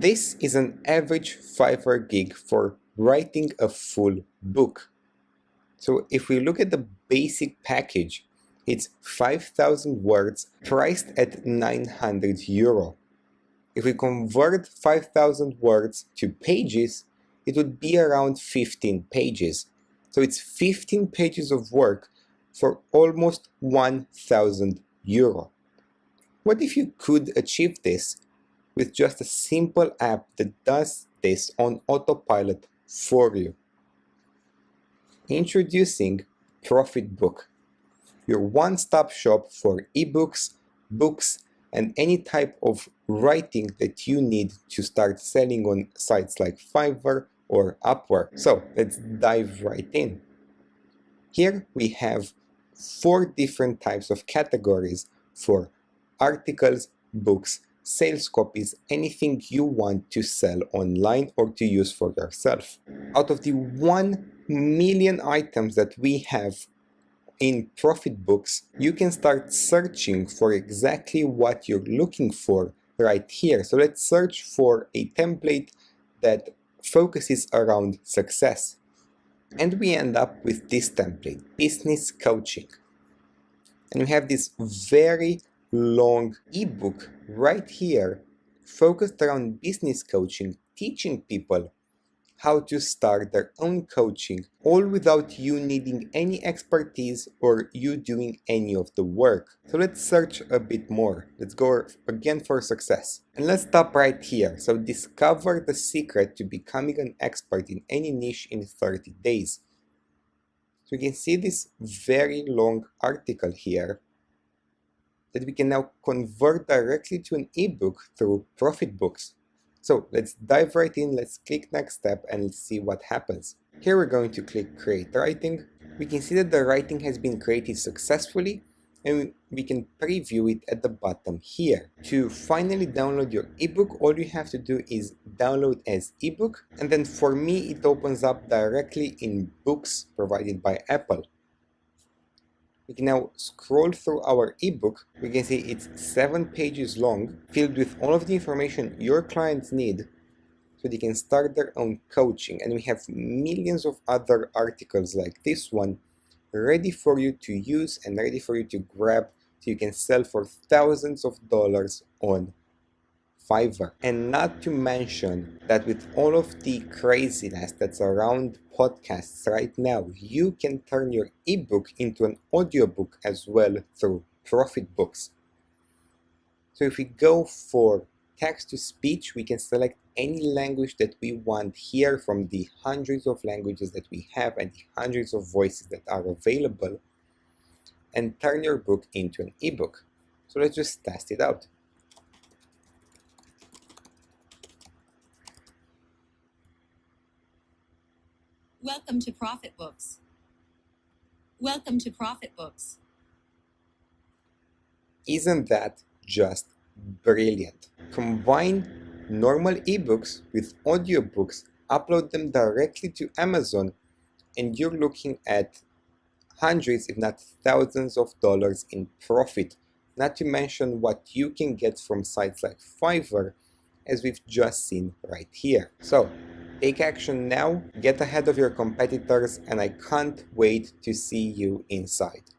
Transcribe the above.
This is an average Fiverr gig for writing a full book. So if we look at the basic package, it's 5,000 words priced at 900 euro. If we convert 5,000 words to pages, it would be around 15 pages. So it's 15 pages of work for almost 1,000 euro. What if you could achieve this with just a simple app that does this on autopilot for you? Introducing ProfitBook, your one-stop shop for ebooks, books, and any type of writing that you need to start selling on sites like Fiverr or Upwork. So let's dive right in. Here we have 4 different types of categories for articles, books, sales copies, anything you want to sell online or to use for yourself. Out of the 1 million items that we have in ProfitBooks, you can start searching for exactly what you're looking for right here. So let's search for a template that focuses around success. And we end up with this template, business coaching. And we have this very long ebook right here focused around business coaching, teaching people how to start their own coaching, all without you needing any expertise or you doing any of the work. So let's search a bit more. Let's go again for success. And let's stop right here. So discover the secret to becoming an expert in any niche in 30 days. So you can see this very long article here that we can now convert directly to an ebook through ProfitBooks. So let's dive right in, let's click next step and let's see what happens. Here we're going to click create writing. We can see that the writing has been created successfully and we can preview it at the bottom here. To finally download your ebook, all you have to do is download as ebook, and then for me it opens up directly in books provided by Apple. We can now scroll through our ebook. We can see it's 7 pages long, filled with all of the information your clients need so they can start their own coaching. And we have millions of other articles like this one ready for you to use and ready for you to grab so you can sell for thousands of dollars on Fiverr. And not to mention that with all of the craziness that's around podcasts right now, you can turn your ebook into an audiobook as well through ProfitBooks. So if we go for text to speech, we can select any language that we want here from the hundreds of languages that we have and the hundreds of voices that are available, and turn your book into an ebook. So let's just test it out. Welcome to ProfitBooks. Welcome to ProfitBooks. Isn't that just brilliant? Combine normal ebooks with audiobooks, upload them directly to Amazon, and you're looking at hundreds, if not thousands of dollars in profit. Not to mention what you can get from sites like Fiverr, as we've just seen right here. So take action now, get ahead of your competitors, and I can't wait to see you inside.